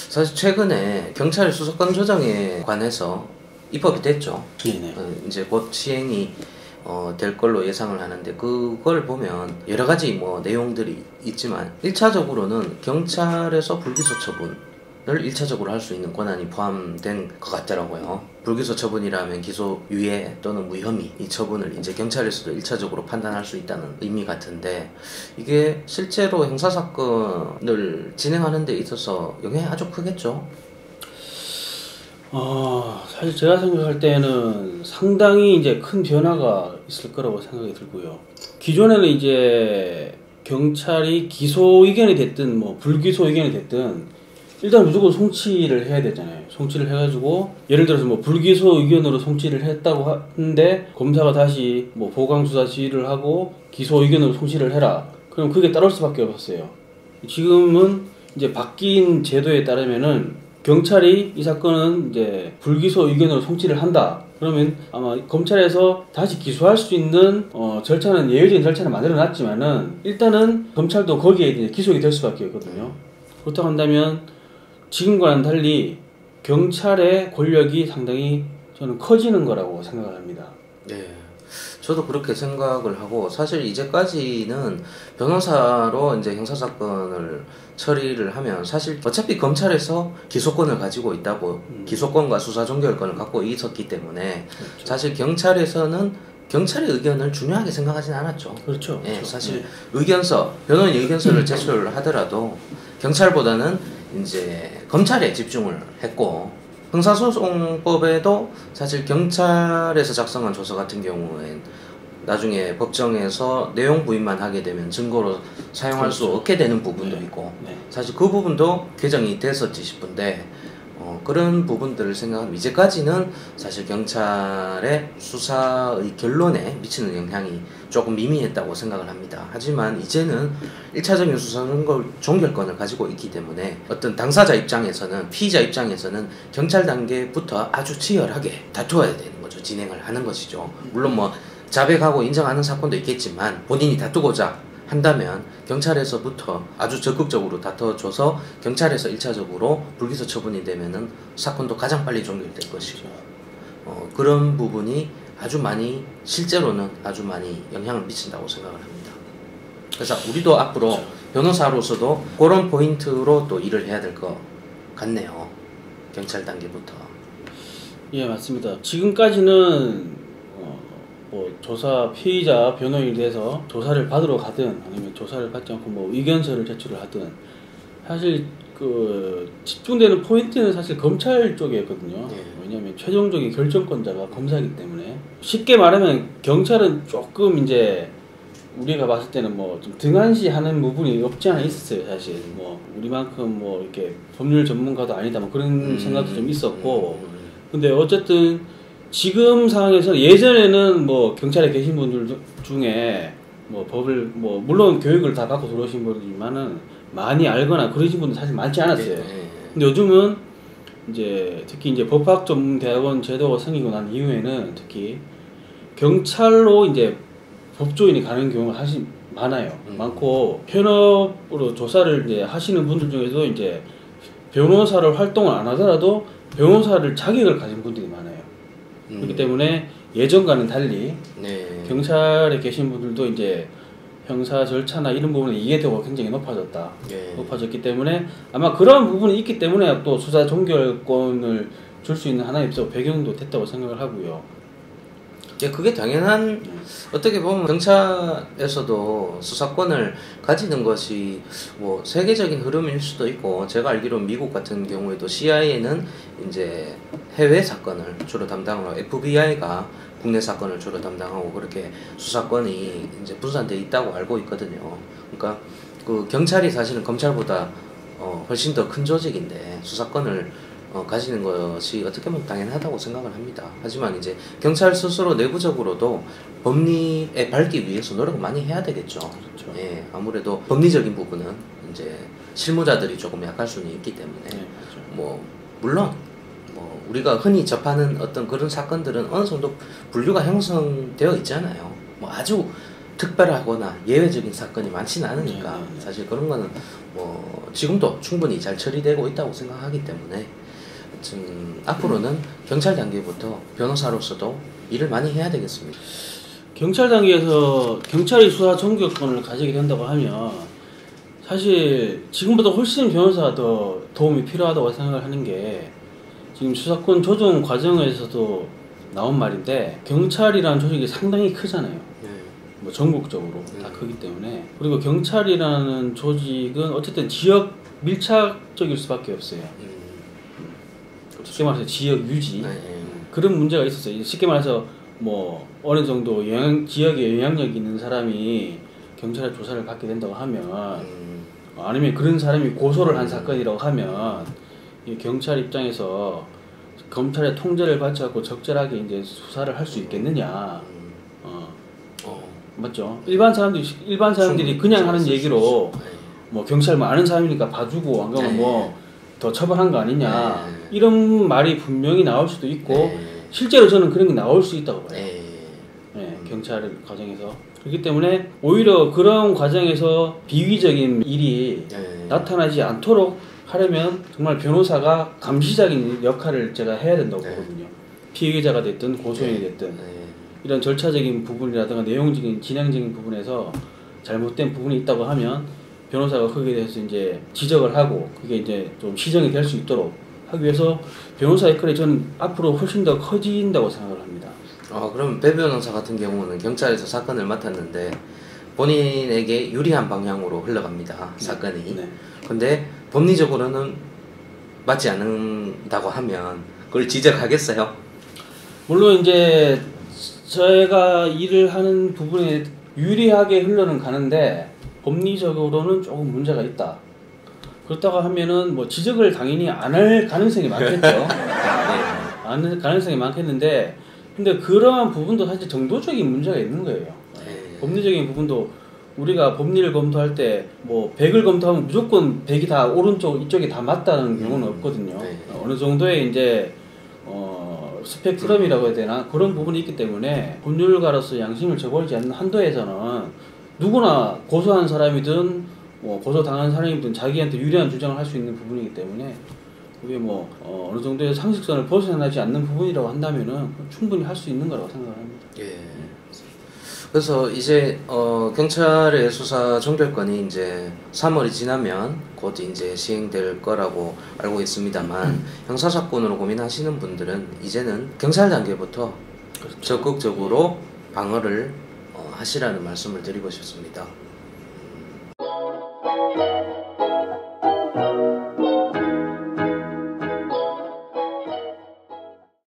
사실 최근에 경찰 수사권 조정에 관해서 입법이 됐죠. 네네. 이제 곧 시행이 될 걸로 예상을 하는데, 그걸 보면 여러 가지 뭐 내용들이 있지만 1차적으로는 경찰에서 불기소 처분을 1차적으로 할 수 있는 권한이 포함된 것 같더라고요. 불기소 처분이라면 기소유예 또는 무혐의, 이 처분을 이제 경찰에서도 1차적으로 판단할 수 있다는 의미 같은데, 이게 실제로 형사사건을 진행하는 데 있어서 영향이 아주 크겠죠? 사실 제가 생각할 때는 상당히 이제 큰 변화가 있을 거라고 생각이 들고요. 기존에는 이제 경찰이 기소 의견이 됐든 뭐 불기소 의견이 됐든 일단 무조건 송치를 해야 되잖아요. 송치를 해가지고 예를 들어서 뭐 불기소 의견으로 송치를 했다고 하는데 검사가 다시 뭐 보강수사 지휘를 하고 기소 의견으로 송치를 해라. 그럼 그게 따를 수밖에 없었어요. 지금은 이제 바뀐 제도에 따르면은 경찰이 이 사건은 이제 불기소 의견으로 송치를 한다. 그러면 아마 검찰에서 다시 기소할 수 있는 절차는, 예외적인 절차는 만들어놨지만은 일단은 검찰도 거기에 이제 기소가 될 수밖에 없거든요. 그렇다고 한다면 지금과는 달리 경찰의 권력이 상당히 저는 커지는 거라고 생각을 합니다. 네, 저도 그렇게 생각을 하고, 사실 이제까지는 변호사로 이제 형사사건을 처리를 하면 사실 어차피 검찰에서 기소권을 가지고 있다고, 기소권과 수사 종결권을 갖고 있었기 때문에 그렇죠. 사실 경찰에서는 경찰의 의견을 중요하게 생각하진 않았죠. 그렇죠. 예, 그렇죠. 사실 네. 의견서, 변호인 의견서를 제출을 하더라도 경찰보다는 이제 검찰에 집중을 했고, 형사소송법에도 사실 경찰에서 작성한 조서 같은 경우엔 나중에 법정에서 내용 부인만 하게 되면 증거로 사용할 그렇죠. 수 없게 되는 부분도 있고, 사실 그 부분도 개정이 됐었지 싶은데, 그런 부분들을 생각하면 이제까지는 사실 경찰의 수사의 결론에 미치는 영향이 조금 미미했다고 생각을 합니다. 하지만 이제는 1차적인 수사 종결권을 가지고 있기 때문에 어떤 당사자 입장에서는, 피의자 입장에서는 경찰 단계부터 아주 치열하게 다투어야 되는 거죠. 진행을 하는 것이죠. 물론 뭐 자백하고 인정하는 사건도 있겠지만 본인이 다투고자 한다면 경찰에서부터 아주 적극적으로 다퉈줘서 경찰에서 1차적으로 불기소 처분이 되면은 사건도 가장 빨리 종결될 것이고, 그런 부분이 아주 많이, 실제로는 아주 많이 영향을 미친다고 생각을 합니다. 그래서 우리도 앞으로 변호사로서도 그런 포인트로 또 일을 해야 될 것 같네요. 경찰 단계부터. 예, 맞습니다. 지금까지는 뭐 조사 피의자 변호인이 돼서 조사를 받으러 가든 아니면 조사를 받지 않고 뭐 의견서를 제출을 하든, 사실 그 집중되는 포인트는 사실 검찰 쪽이었거든요. 왜냐하면 최종적인 결정권자가 검사이기 때문에. 쉽게 말하면 경찰은 조금 이제 우리가 봤을 때는 뭐 좀 등한시하는 부분이 없지 않아 있었어요. 사실 뭐 우리만큼 뭐 이렇게 법률 전문가도 아니다 뭐 그런 생각도 좀 있었고, 근데 어쨌든 지금 상황에서, 예전에는 뭐 경찰에 계신 분들 중에 뭐 법을 뭐 물론 교육을 다 받고 들어오신 분이지만은 많이 알거나 그러신 분들 사실 많지 않았어요. 근데 요즘은 이제 특히 이제 법학전문대학원 제도가 생기고 난 이후에는 특히 경찰로 이제 법조인이 가는 경우가 사실 많아요. 많고, 현업으로 조사를 이제 하시는 분들 중에도 이제 변호사를 활동을 안 하더라도 변호사를 자격을 가진 분들이 많아요. 그렇기 때문에 예전과는 달리 경찰에 계신 분들도 이제 형사 절차나 이런 부분에 이해도가 굉장히 높아졌다. 높아졌기 때문에 아마 그런 부분이 있기 때문에 또 수사 종결권을 줄 수 있는 하나의 배경도 됐다고 생각을 하고요. 그게 당연한, 어떻게 보면 경찰에서도 수사권을 가지는 것이 뭐 세계적인 흐름일 수도 있고, 제가 알기로 미국 같은 경우에도 CIA는 이제 해외 사건을 주로 담당하고 FBI가 국내 사건을 주로 담당하고, 그렇게 수사권이 이제 분산되어 있다고 알고 있거든요. 그러니까 그 경찰이 사실은 검찰보다 훨씬 더 큰 조직인데 수사권을 가지는 것이 어떻게 보면 당연하다고 생각을 합니다. 하지만 이제 경찰 스스로 내부적으로도 법리에 밟기 위해서 노력을 많이 해야 되겠죠. 그렇죠. 예, 아무래도 법리적인 부분은 이제 실무자들이 조금 약할 수는 있기 때문에, 뭐 물론 뭐 우리가 흔히 접하는 어떤 그런 사건들은 어느 정도 분류가 형성되어 있잖아요. 뭐 아주 특별하거나 예외적인 사건이 많지는 않으니까 사실 그런 거는 뭐 지금도 충분히 잘 처리되고 있다고 생각하기 때문에 좀 앞으로는 경찰 단계부터 변호사로서도 일을 많이 해야 되겠습니다. 경찰 단계에서 경찰이 수사 전격권을 가지게 된다고 하면 사실 지금보다 훨씬 변호사가 더 도움이 필요하다고 생각을 하는 게 지금 수사권 조정 과정에서도 나온 말인데 경찰이라는 조직이 상당히 크잖아요. 뭐 전국적으로 다 크기 때문에 그리고 경찰이라는 조직은 어쨌든 지역 밀착적일 수밖에 없어요. 쉽게 말해서 지역 유지 그런 문제가 있었어요. 쉽게 말해서 뭐 어느 정도 지역에 영향력이 있는 사람이 경찰의 조사를 받게 된다고 하면 아니면 그런 사람이 고소를 한 사건이라고 하면 이 경찰 입장에서 검찰의 통제를 받지 않고 적절하게 이제 수사를 할 수 있겠느냐. 맞죠? 일반 사람들이 그냥 하는 얘기로 뭐 경찰 뭐 아는 사람이니까 봐주고 안 가면 뭐 더 처벌한 거 아니냐 이런 말이 분명히 나올 수도 있고 실제로 저는 그런 게 나올 수 있다고 봐요. 경찰 과정에서. 그렇기 때문에 오히려 그런 과정에서 비위적인 일이 나타나지 않도록 하려면 정말 변호사가 감시적인 역할을 제가 해야 된다고 보거든요. 피해자가 됐든 고소인이 됐든 이런 절차적인 부분이라든가 내용적인 진행적인 부분에서 잘못된 부분이 있다고 하면 변호사가 거기에 대해서 이제 지적을 하고 그게 이제 좀 시정이 될 수 있도록 하기 위해서 변호사 역할이 저는 앞으로 훨씬 더 커진다고 생각을 합니다. 그럼 배 변호사 같은 경우는 경찰에서 사건을 맡았는데 본인에게 유리한 방향으로 흘러갑니다. 사건이. 근데 법리적으로는 맞지 않는다고 하면 그걸 지적하겠어요? 물론 이제 제가 일을 하는 부분에 유리하게 흘러는 가는데 법리적으로는 조금 문제가 있다. 그렇다고 하면은 뭐 지적을 당연히 안 할 가능성이 많겠죠. 안 할 가능성이 많겠는데 근데 그러한 부분도 사실 정도적인 문제가 있는 거예요. 법리적인 부분도 우리가 법리를 검토할 때 뭐 100을 검토하면 무조건 100이 다 오른쪽 이쪽이 다 맞다는 경우는 없거든요. 어느 정도의 이제 스펙트럼이라고 해야 되나 그런 부분이 있기 때문에 법률가로서 양심을 저버리지 않는 한도에서는 누구나 고소한 사람이든 뭐 고소당한 사람이든 자기한테 유리한 주장을 할 수 있는 부분이기 때문에 그게 뭐 어느 정도의 상식선을 벗어나지 않는 부분이라고 한다면은 충분히 할 수 있는 거라고 생각을 합니다. 그래서 이제 경찰의 수사 종결권이 이제 3월이 지나면 곧 이제 시행될 거라고 알고 있습니다만 형사사건으로 고민하시는 분들은 이제는 경찰 단계부터 적극적으로 방어를 하시라는 말씀을 드리고 싶습니다.